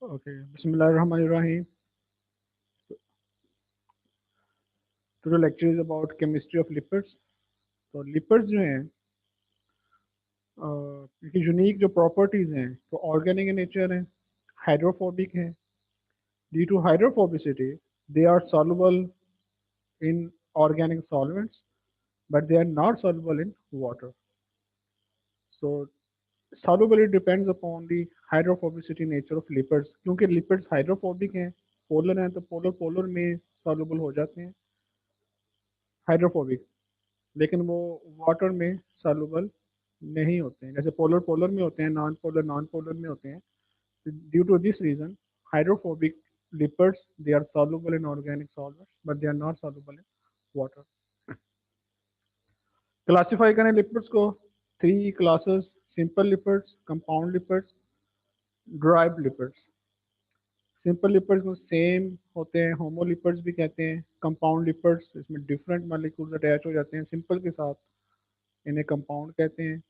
Okay, बिस्मिल्लाहिर्रहमानिर्रहीम। तो जो lecture is about chemistry of lipids. तो लिपिड्स जो हैं इनकी यूनिक जो प्रॉपर्टीज हैं तो ऑर्गेनिक इन नेचर हैं, हाइड्रोफोबिक हैं। Due to hydrophobicity they are soluble in organic solvents, but they are not soluble in water. So solubility depends upon the hydrophobicity nature of lipids। क्योंकि lipids hydrophobic हैं, polar हैं, तो polar polar में soluble हो जाते हैं hydrophobic, लेकिन वो वाटर में soluble नहीं होते हैं। जैसे पोलर पोलर में होते हैं, नॉन पोलर में होते हैं। Due to this reason hydrophobic lipids they are soluble in organic solvents but they are not soluble in water। Classify करें लिपिड्स को three classes: simple lipids, compound lipids, drive lipids. Simple lipids में same होते हैं, होमोलिपिड्स भी कहते हैं। Compound lipids इसमें different molecules attach हो जाते हैं सिंपल के साथ, इन्हें कंपाउंड कहते हैं।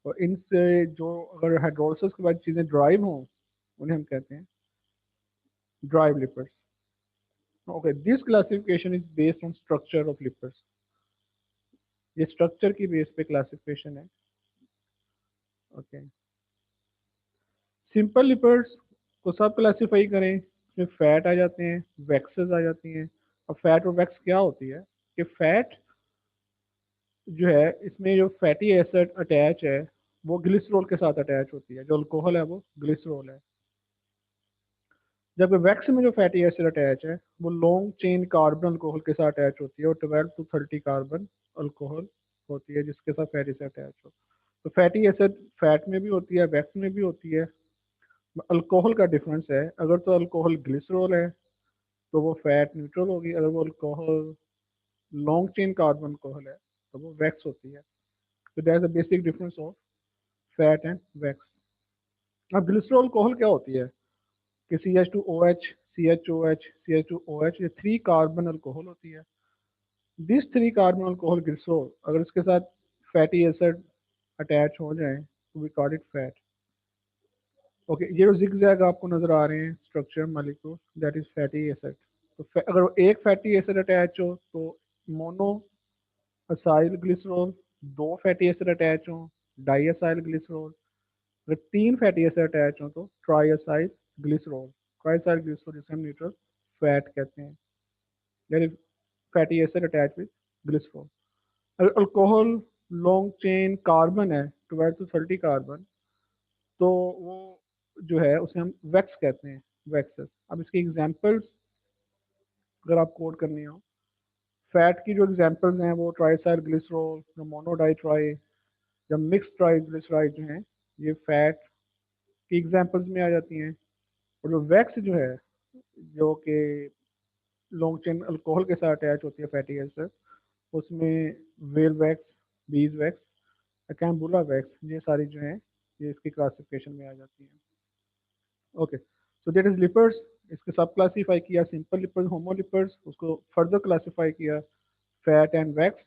और इनसे जो अगर हाइड्रोलिसिस के बाद चीज़ें ड्राइव हों उन्हें हम कहते हैं drive lipids. Okay, this classification is based on structure of lipids. ये स्ट्रक्चर की बेस पे क्लासिफिकेशन है। ओके, सिंपल लिपिड्स को सब क्लासीफाई करें, इसमें फैट आ जाते हैं, वैक्सेस आ जाती हैं। और फैट और वैक्स क्या होती है कि फैट जो है इसमें जो फैटी एसिड अटैच है वो ग्लिसरॉल के साथ अटैच होती है, जो अल्कोहल है वो ग्लिसरॉल है। जबकि वैक्स में जो फैटी एसिड अटैच है वो लॉन्ग चेन कार्बन अल्कोहल के साथ अटैच होती है, और 12 to 30 कार्बन अल्कोहल होती है जिसके साथ फैटी एसिड अटैच हो। तो फैटी एसिड फैट में भी होती है, वैक्स में भी होती है। अल्कोहल का डिफरेंस है, अगर तो अल्कोहल ग्लिसरॉल है तो वो फैट न्यूट्रल होगी, अगर वो alcohol long chain carbon alcohol है तो वो वैक्स होती है। तो that is the basic difference of fat and wax. अब ग्लिसरॉल अल्कोहल क्या होती है कि CH2OH, CHOH, CH2OH, ये 3 कार्बन अल्कोहल होती है। दिस 3 कार्बन अल्कोहल ग्लिसरॉल अगर इसके साथ फैटी एसिड अटैच हो जाए तो we call it fat. Okay, ये जो जिगजैग आपको नजर आ रहे हैं structure molecule, that is fatty acid. तो अगर एक फैटी एसिड अटैच हो तो मोनो असाइल ग्लिसरॉल, दो फैटी एसिड अटैच हो डाई असाइल ग्लिसरॉल, अगर तीन फैटी एसिड अटैच हो तो tri acyl glycerol. Tri acyl glycerol जिसे हम न्यूट्रल फैट कहते हैं, यानी fatty acid attach with glycerol. अगर अल्कोहल लॉन्ग चेन कार्बन है 12 to 30 कार्बन, तो वो जो है उसे हम वैक्स कहते हैं, वैक्सेस। अब इसकी एग्जांपल्स अगर आप कोड करनी हो, फैट की जो एग्जांपल्स हैं वो ट्राइसाइल ग्लिसरॉल, मोनोडाई ट्राई, जब मिक्स ट्राई ग्लिसराइड जो हैं ये फैट की एग्जांपल्स में आ जाती हैं। और जो वैक्स जो है जो कि लॉन्ग चेन अल्कोहल के साथ अटैच होती है फैटी एसिड, उसमें whale wax, bees wax, carnauba wax, ये सारी जो हैं ये इसकी क्लासिफिकेशन में आ जाती हैं। Okay, so that is lipids. इसके सब क्लासीफाई किया, सिंपल लिपिड्स, होमोलिपिड्स, उसको फर्दर क्लासीफाई किया फैट एंड वैक्स।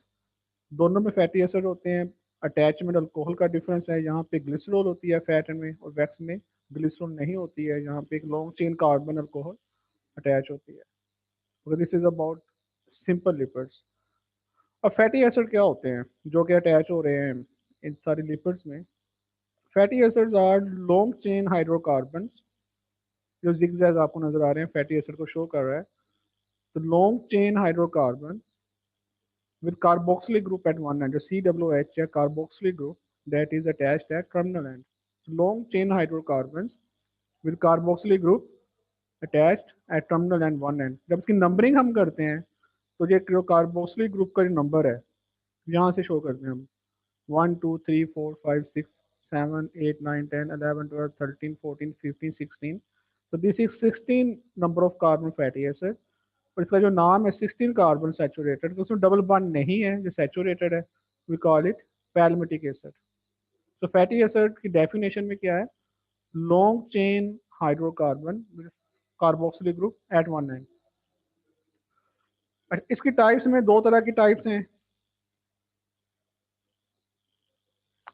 दोनों में फैटी एसिड होते हैं, अटैचमेंट अल्कोहल का डिफरेंस है, यहाँ पे ग्लिसरॉल होती है फैट में, और वैक्स में ग्लिसरॉल नहीं होती है, यहाँ पे एक long chain carbon alcohol attach होती है। This is about simple lipids. अब फैटी एसिड क्या होते हैं जो कि अटैच हो रहे हैं इन सारी लिपिड्स में? Fatty acids are long chain hydrocarbon, जो जिगजैग आपको नजर आ रहे हैं फैटी एसिड को शो कर रहा है। तो long chain hydrocarbon with carboxylic group at one end, जो COOH है carboxylic group that is attached at terminal end. Long chain hydrocarbons with carboxylic group attached at terminal end one end। जब इसकी numbering हम करते हैं तो ये जो कार्बोक्सिलिक ग्रुप का जो नंबर है यहाँ से शो करते हैं हम 1 2 3 4 5 6 7 8 9 10 11 12 13 14 15 16। तो this is 16 number of carbon fatty acid, और इसका जो नाम है 16 कार्बन सैचुरेटेड, तो उसमें डबल बॉन्ड नहीं है, जो सैचुरेटेड है we call it palmitic acid. तो फैटी एसिड की डेफिनेशन में क्या है? Long chain hydrocarbon with carboxylic group at one end. इसकी टाइप्स में दो तरह की टाइप्स हैं,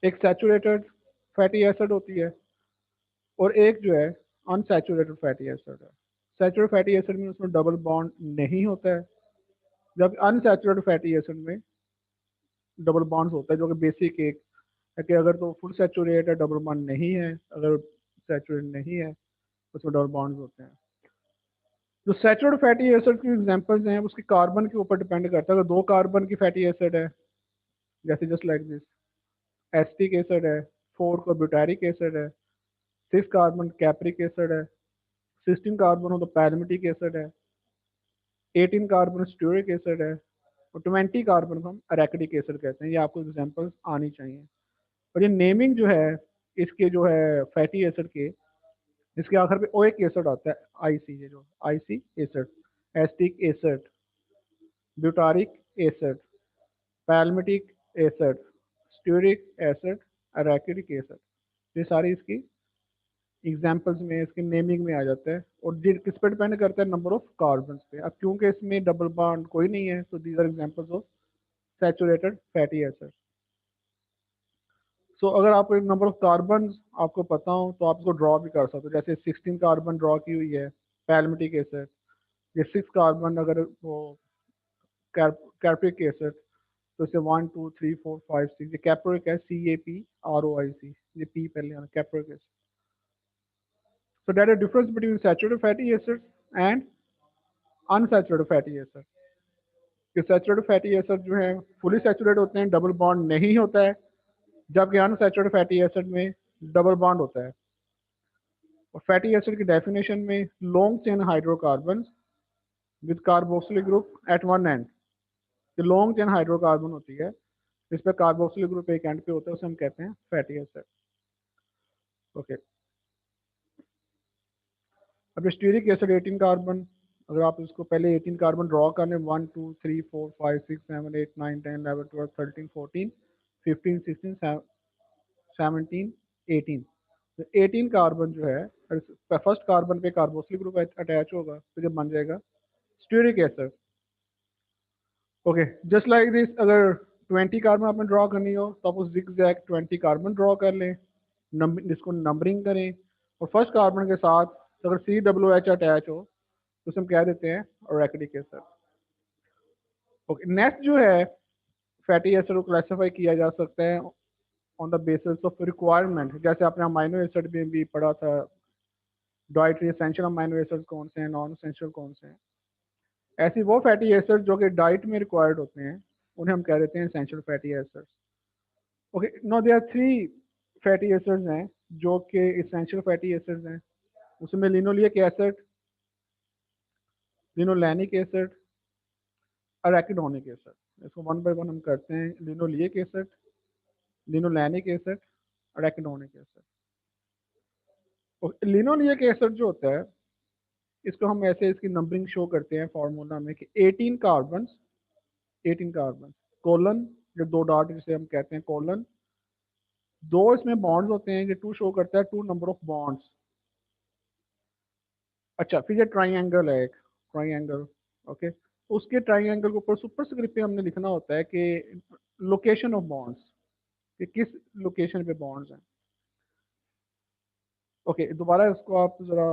एक सैचुरेटेड फैटी एसिड होती है और एक जो है अनसैचुरेटेड फैटी एसिड है। सैचुरेटेड फैटी एसिड में उसमें डबल बॉन्ड नहीं होता है, जब अनसैचुरेटेड फैटी एसिड में डबल बॉन्ड होता है, जो कि बेसिक एक है कि अगर तो फुल सैचुरेट है डबल बॉन्ड नहीं है, अगर सैचुरेट नहीं है तो उसमें डबल बॉन्ड होते हैं। जो सैचुरेटेड फैटी एसिड की एग्जांपल्स हैं उसके कार्बन के ऊपर डिपेंड करता है। अगर दो कार्बन की फैटी एसिड है, जैसे just like this acetic acid है, 4 का ब्यूटारिक एसिड है, 6 कार्बन कैप्रिक एसिड है, 16 कार्बन हो तो पैरामिटिक एसिड है, 18 कार्बन स्टोरिक एसिड है, और 20 कार्बन को हम अरेकिडिक एसिड कहते हैं। ये आपको एग्जांपल्स आनी चाहिए। और ये नेमिंग जो है इसके जो है फैटी एसिड के, इसके आखिर पे ओइक एसिड आता है, आईसी, ये जो आईसी acid, acetic acid, butyric acid, palmitic acid, stearic acid, arachidic acid, ये सारी इसकी एग्जाम्पल्स में, इसके नेमिंग में आ जाता है। और किस पर डिपेंड करता है? नंबर ऑफ कार्बन पे। अब क्योंकि इसमें डबल बॉन्ड कोई नहीं है, तो these are examples of saturated fatty acid. So अगर आपको एक नंबर ऑफ कार्बन आपको पता हो तो आप इसको ड्रॉ भी कर सकते हो। जैसे 16 कार्बन ड्रॉ की हुई है पैल्मिटिक एसिड, ये 6 कार्बन अगर वो कैप्रिक एसिड, तो इसे 1 2 3 4 5 6, ये कैप्रिक है, CAPROIC, ये पी पहले आना, कैप्रिक acid. So there is a difference between saturated fatty acids and unsaturated fatty acids. कि सैचुरेटेड फैटी एसिड जो है फुली सैचुरेट होते हैं, डबल बॉन्ड नहीं होता है, जबकि अनसैचुरेटेड फैटी एसिड में डबल बॉन्ड होता है। और फैटी एसिड की डेफिनेशन में long chain hydrocarbon with carboxylic group at one end, जो लॉन्ग चेन हाइड्रोकार्बन होती है जिस पे कार्बोक्सिलिक ग्रुप एक एंड पे होता है, उसे हम कहते हैं फैटी एसिड। ओके, अब स्टीरिक एसिड 18 कार्बन, अगर आप इसको पहले 18 कार्बन ड्रॉ कर लें, 1 2 3 4 5 6 7 8 9 10 11 12 13 14 15 16 17 18, तो 18 कार्बन जो है फर्स्ट कार्बन पे कार्बोक्सिलिक ग्रुप अटैच होगा, तो जब बन जाएगा stearic acid. Okay, just like this, अगर 20 कार्बन आपने ड्रॉ करनी हो तो आप उस जिगजैग 20 कार्बन ड्रॉ कर लें, जिसको नंबरिंग करें, और फर्स्ट कार्बन के साथ अगर COOH अटैच हो तो उसे हम कह देते हैं अरेकिडिक एसिड। ओके, नेक्स्ट जो है फैटी एसिड को क्लासिफाई किया जा सकता है on the basis of requirement. जैसे आपने अमाइनो एसिड में भी पढ़ा था, डाइटरी एसेंशियल अमाइनो एसिड कौन से हैं, नॉन एसेंशियल कौन से हैं। ऐसी वो फैटी एसिड जो कि डाइट में रिक्वायर्ड होते हैं उन्हें हम कह देते हैं essential fatty acids. Okay, no there are 3 fatty acids हैं जो कि एसेंशियल फैटी एसिड्स हैं। उसमें linoleic acid, linolenic acid, arachidonic acid. इसको वन बाय वन हम करते हैं। Linoleic acid, linolenic acid, arachidonic acid. Linoleic acid जो होता है, इसको हम ऐसे इसकी नंबरिंग शो करते हैं फॉर्मूला में कि 18 कार्बन, 18 कार्बन कोलन, जो दो डॉट जिसे हम कहते हैं कोलन, दो इसमें बॉन्ड्स होते हैं, ये 2 शो करता है 2 नंबर ऑफ बॉन्ड्स। अच्छा, फिर ये ट्राइंगल है, एक ट्राइंगल। ओके, उसके ट्राइंगल के ऊपर सुपरस्क्रिप्ट पे हमने लिखना होता है कि लोकेशन ऑफ बॉन्ड्स, कि किस लोकेशन पे बॉन्ड्स हैं। ओके, दोबारा इसको आप जरा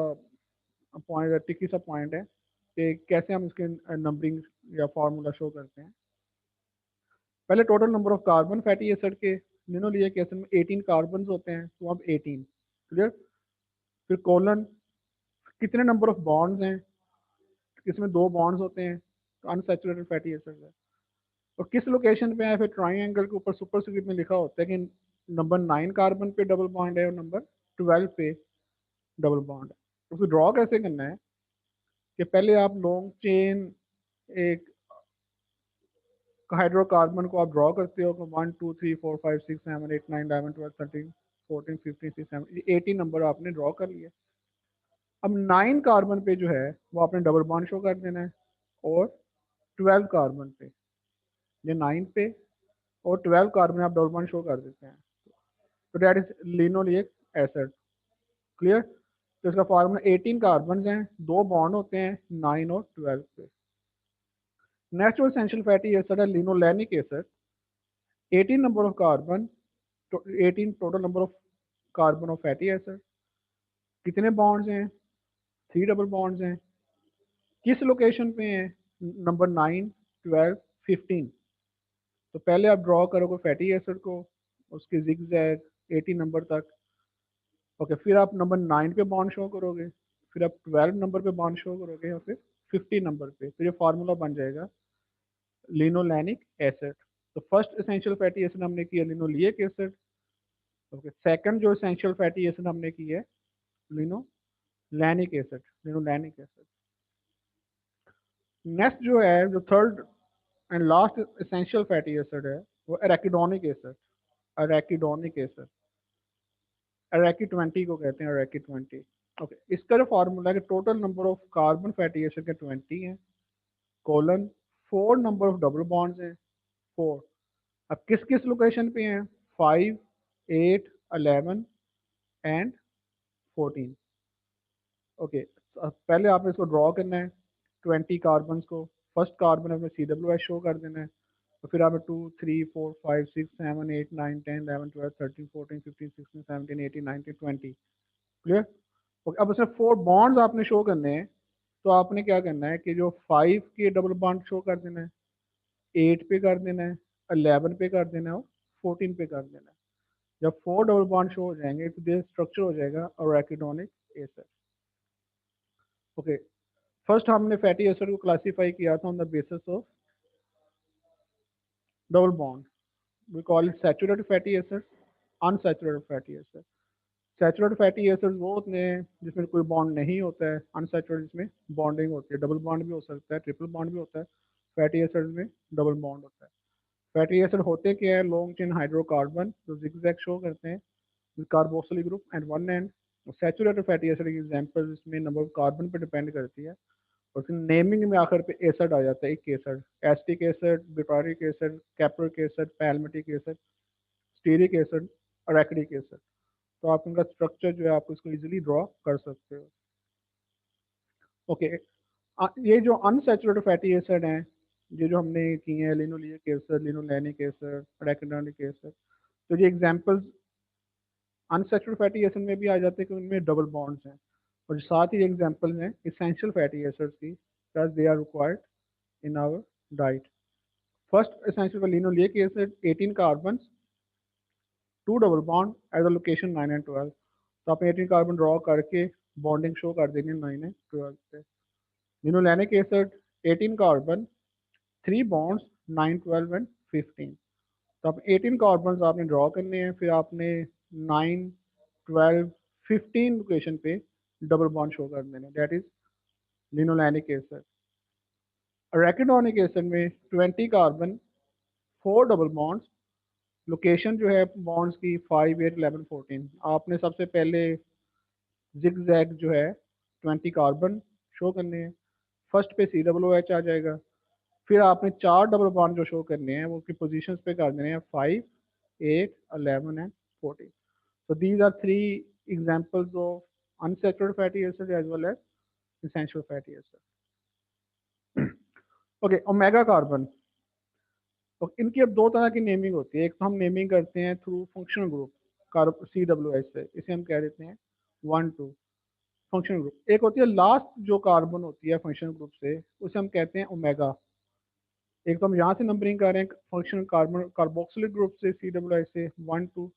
पॉइंट, टिकी सा पॉइंट है कि कैसे हम इसके नंबरिंग या फार्मूला शो करते हैं। पहले total number of carbon fatty acid के, लिनोलिक एसिड में 18 कार्बन होते हैं, तो अब 18, क्लियर। फिर कोलन, कितने नंबर ऑफ बॉन्ड्स हैं, इसमें 2 बॉन्ड्स होते हैं, तो अनसैचुरेटेड फैटी एसिड है। और किस लोकेशन पे है, फिर ट्राइंगल के ऊपर सुपरस्क्रिप्ट में लिखा होता है कि नंबर 9 कार्बन पे डबल बॉन्ड है और नंबर 12 पे डबल बॉन्ड है। तो उसको ड्रॉ कैसे करना है कि पहले आप लॉन्ग चेन एक हाइड्रोकार्बन को आप ड्रॉ करते हो, 1 2 3 4 5 6 7 8 9 11 12 13 14 15 16 17 18 नंबर आपने ड्रॉ कर लिया। अब 9 कार्बन पे जो है वो आपने डबल बॉन्ड शो कर देना है, और 12 कार्बन पे, ये 9 पे और 12 कार्बन आप डबल बॉन्ड शो कर देते हैं, तो that is linoleic acid, clear. तो इसका फार्मूला 18 कार्बन हैं, 2 बॉन्ड होते हैं 9 और 12 पे। नेचुरल एसेंशियल फैटी एसिड है linolenic acid, 18 number of carbon, 18 total number of carbon of fatty acid, कितने बॉन्ड्स हैं? 3 डबल बॉन्ड्स हैं। किस लोकेशन पे हैं? नंबर 9, 12, 15। तो पहले आप ड्रॉ करोगे फैटी एसिड को, उसके जिगजैग 80 नंबर तक। ओके, फिर आप नंबर 9 पे बॉन्ड शो करोगे, फिर आप 12 नंबर पे बॉन्ड शो करोगे, और फिर 50 नंबर पे। तो ये फार्मूला बन जाएगा लिनोलैनिक एसिड। तो फर्स्ट एसेंशियल फैटी एसिड हमने किया लिनोलिक एसिड। ओके, सेकंड जो एसेंशियल फैटी एसिड हमने की है linolenic acid, linolenic acid. Next जो है, जो third and last essential fatty acid है, वो एराकिडोनिक एसिड। एराकिडोनिक एसिड, एराकी 20 को कहते हैं, एराकी 20। ओके, इसका जो फार्मूला है कि total number of carbon fatty acid के 20 हैं, colon 4 number of double bonds हैं 4। अब किस किस लोकेशन पे हैं? 5, 8, 11 एंड 14। ओके, पहले आपने इसको ड्रॉ करना है 20 कार्बन को। फर्स्ट कार्बन आपने CWH शो कर देना है। तो फिर आपने 2, 3, 4, 5, 6, 7, 8, 9, 10, 11, 12, 13, 14, 15, 16, 17, 18, 19, 20। क्लियर? ओके, अब उसमें 4 बॉन्ड्स आपने शो करने हैं। तो आपने क्या करना है कि जो 5 के डबल बॉन्ड शो कर देना है, 8 पे कर देना है, 11 पे कर देना है, और 14 पे कर देना है। जब 4 डबल बॉन्ड शो हो जाएंगे तो ये स्ट्रक्चर हो जाएगा ऑरेकिडोनिक एसिड। ओके, फर्स्ट हमने फैटी एसिड को क्लासीफाई किया था on the basis of double bond. We call it saturated fatty acid, unsaturated fatty acid. Saturated fatty acid वो होते हैं जिसमें कोई बॉन्ड नहीं होता है, अनसैचुरेटेड जिसमें बॉन्डिंग होती है। डबल बॉन्ड भी हो सकता है, ट्रिपल बॉन्ड भी होता है, फैटी एसिड में डबल बॉन्ड होता है। फैटी एसिड होते क्या है? लॉन्ग चेन हाइड्रोकार्बन जो जिगजैग शो करते हैं, carboxyl group and one and. Saturated fatty acid की एग्जांपल इसमें नंबर ऑफ कार्बन पे डिपेंड करती है, और फिर नेमिंग में आखिर पे एसिड आ जाता है, एक acid, acetic acid, butyric acid, capric acid, palmitic acid, stearic acid, arachidic acid. तो आप इनका स्ट्रक्चर जो है आप इसको इजीली ड्रॉ कर सकते हो। ओके, ये जो अनसैचुरेटेड फैटी एसिड हैं, ये जो हमने किए हैं linoleic acid, linolenic acid, arachidonic acid, तो ये एग्जांपल्स अनसैचुरेटेड फैटी एसिड में भी आ जाते हैं कि उनमें डबल बॉन्ड्स हैं, और साथ ही एग्जांपल हैं इसेंशियल फैटी एसिड्स की, they are required in our diet. First essential linoleic acid 18 carbon, 2 double bond at the location 9 and 12। तो आपने 18 कार्बन ड्रॉ करके बॉन्डिंग शो कर देंगे 9 एंड 12 पे। Linolenic acid 18 carbon, 3 bonds 9, 12 and 15। तो आप 18 कार्बन आपने ड्रॉ करने हैं, फिर आपने 9, 12, 15 लोकेशन पे डबल बॉन्ड शो कर देने, that is linolenic acid. Arachidonic acid में 20 कार्बन, 4 डबल बॉन्ड्स, लोकेशन जो है बॉन्ड्स की 5, 8, 11, 14। आपने सबसे पहले जिग जैग जो है 20 कार्बन शो करने हैं। फर्स्ट पे COOH आ जाएगा। फिर आपने 4 डबल बॉन्ड जो शो करने हैं वो की पोजीशंस पे कर देने हैं, 5, 8, 11 and 14। So these are 3 examples of unsaturated fatty acid as well as essential fatty acid. Okay, omega carbon. तो इनकी अब 2 तरह की नेमिंग होती है। एक तो हम नेमिंग करते हैं थ्रू फंक्शनल ग्रुप, COOH से, इसे हम कह देते हैं 1, 2 फंक्शनल ग्रुप। एक होती है लास्ट जो कार्बन होती है फंक्शनल ग्रुप से, उसे हम कहते हैं ओमेगा। एक तो हम यहाँ से नंबरिंग कर रहे हैं फंक्शनल कार्बन कार्बोक्सिलिक ग्रुप से, COOH से 1, 2।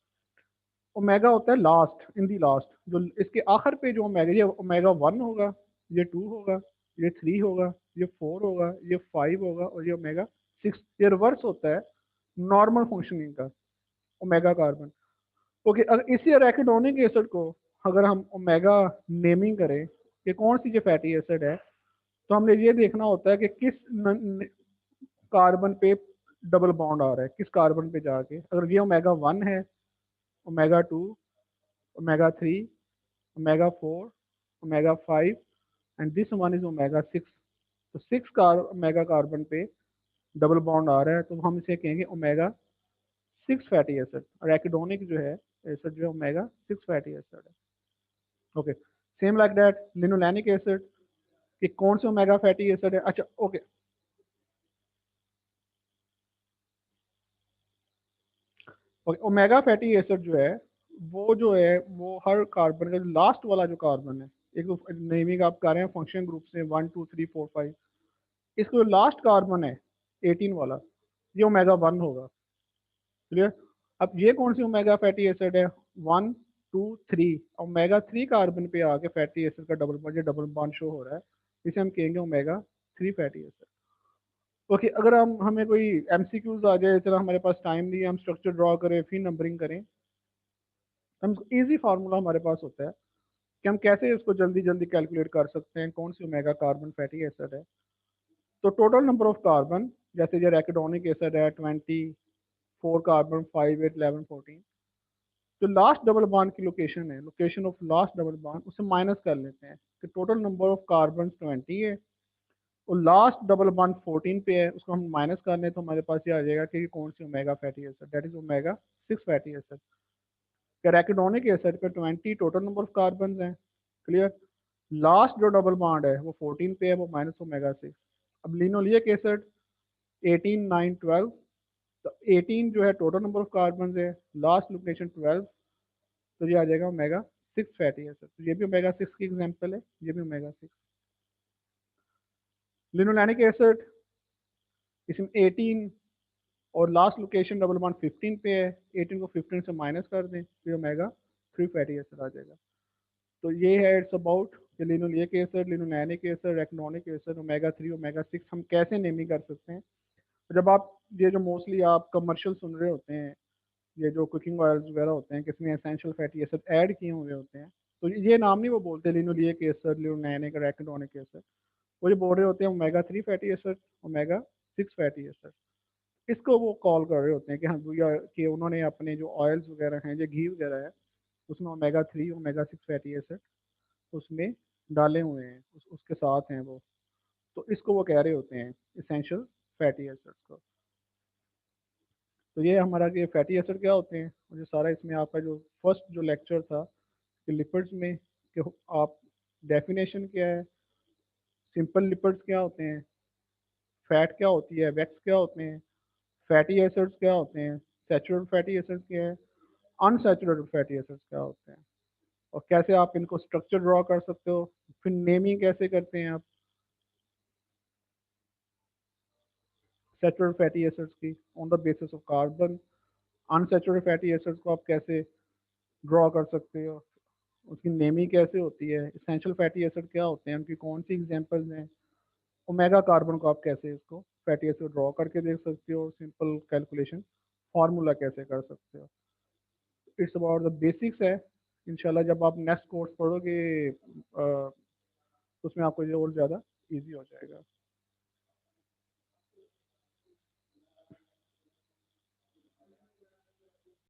ओमेगा होता है लास्ट, इन दी लास्ट, जो इसके आखिर पे जो ओमेगा, ये ओमेगा 1 होगा, ये 2 होगा, ये 3 होगा, ये 4 होगा, ये 5 होगा, और ये ओमेगा 6। ये रिवर्स होता है नॉर्मल फंक्शनिंग का ओमेगा कार्बन। ओके, अगर इसी एराकिडोनिक एसिड को अगर हम ओमेगा नेमिंग करें कि कौन सी जो फैटी एसिड है, तो हमने ये देखना होता है कि किस कार्बन पे डबल बॉन्ड आ रहा है, किस कार्बन पे जाके। अगर ये ओमेगा 1 है, omega 2, omega 3, omega 4, omega 5, and this one is omega 6। तो 6 ओमेगा कार्बन पे डबल बॉन्ड आ रहा है, तो हम इसे कहेंगे ओमेगा 6 फैटी एसिड। और एकिडोनिक जो है एसिड जो है ओमेगा 6 फैटी एसिड है। Okay, same like that linolenic acid, कि कौन से ओमेगा फैटी एसिड है। अच्छा, okay, okay, omega fatty acid जो है वो जो है वो हर कार्बन का लास्ट वाला जो कार्बन है, एक तो नेमिंग आप कर रहे हैं फंक्शन ग्रुप से 1 2 3 4 5, इसको जो लास्ट कार्बन है 18 वाला, ये ओमेगा 1 होगा। क्लियर। अब ये कौन सी ओमेगा फैटी एसिड है? 1 2 3, ओमेगा 3 कार्बन पे आके फैटी एसिड का डबल बॉन्ड, ये डबल बॉन्ड शो हो रहा है, इसे हम कहेंगे ओमेगा 3 फैटी एसिड। ओके, अगर हम हमें कोई एमसीक्यूज आ जाए, चलो हमारे पास टाइम नहीं है, हम स्ट्रक्चर ड्रॉ करें फिर नंबरिंग करें, हम इजी फार्मूला हमारे पास होता है कि हम कैसे इसको जल्दी जल्दी कैलकुलेट कर सकते हैं कौन सी ओमेगा कार्बन फैटी एसिड है। तो टोटल नंबर ऑफ कार्बन, जैसे ये रैकेडोनिक एसिड है 24 कार्बन 5 8 11 14, जो लास्ट डबल बॉन्ड की लोकेशन है, location of last double bond, उसे माइनस कर लेते हैं कि टोटल नंबर ऑफ कार्बन 20 है और लास्ट डबल बॉन्ड 14 पे है, उसको हम माइनस कर लें तो हमारे पास ये आ जाएगा कि ये कौन सी omega fatty acid, that is omega 6 fatty acid. Arachidonic acid पे 20 टोटल नंबर ऑफ कार्बन हैं। क्लियर। लास्ट जो डबल बॉन्ड है वो 14 पे है, वो माइनस ओमेगा 6। अब लिनोलिक एसिड 18 9 12, तो 18 जो है टोटल नंबर ऑफ कार्बन है, लास्ट लोकेशन 12, तो ये आ जाएगा ओमेगा 6 फैटी एसिड। तो ये भी ओमेगा 6 की एग्जांपल है, ये भी ओमेगा 6। लिनोलैनिक एसिड, इसमें 18 और लास्ट लोकेशन डबल बॉन्ड 15 पे है, 18 को 15 से माइनस कर दें फिर ओमेगा 3 फैटी एसिड आ जाएगा। तो ये है it's about linoleic acid, linolenic acid, रेक्नोनिक एसिड, ओमेगा 3 ओमेगा 6 हम कैसे नेमिंग कर सकते हैं। जब आप ये जो मोस्टली आप कमर्शियल सुन रहे होते हैं, ये जो कुकिंग ऑयल्स वगैरह होते हैं किसमें एसेंशियल फैटी एसिड ऐड किए हुए होते हैं, तो ये नाम नहीं वो बोलते लिनोलिक एसिड, लिनोलैनिक, रेक्नोनिक एसिड, वो ये बोल रहे होते हैं omega 3 fatty acid, omega 6 fatty acid. इसको वो कॉल कर रहे होते हैं कि हाँ भैया कि उन्होंने अपने जो ऑयल्स वगैरह हैं, जो घी वगैरह है, उसमें ओमेगा 3 ओमेगा 6 फैटी एसिड उसमें डाले हुए हैं, उसके साथ हैं वो, तो इसको वो कह रहे होते हैं इसेंशियल फैटी एसिड्स को। तो ये हमारा कि फैटी एसिड क्या होते हैं, और ये सारा इसमें आपका जो फर्स्ट जो लेक्चर था कि लिपिड्स में कि आप डेफिनेशन क्या है, सिंपल लिपिड्स क्या होते हैं, फैट क्या होती है, वैक्स क्या होते हैं, फैटी एसिड्स क्या होते हैं, सैचुरेटेड फैटी एसिड्स क्या है, अनसैचुरेटेड फैटी एसिड्स क्या होते हैं, और कैसे आप इनको स्ट्रक्चर ड्रॉ कर सकते हो, फिर नेमिंग कैसे करते हैं आप सैचुरेटेड फैटी एसिड्स की on the basis of carbon, unsaturated fatty acids को आप कैसे ड्रॉ कर सकते हो, उसकी नेमिंग कैसे होती है, इसेंशियल फैटी एसिड क्या होते हैं, उनकी कौन सी एग्जांपल्स हैं, ओमेगा कार्बन को आप कैसे इसको फैटी एसिड ड्रॉ करके देख सकते हो, सिंपल कैलकुलेशन फार्मूला कैसे कर सकते हो। इट्स अबाउट द बेसिक्स है। इंशाल्लाह जब आप नेक्स्ट कोर्स पढ़ोगे उसमें आपको ये और ज़्यादा इजी हो जाएगा।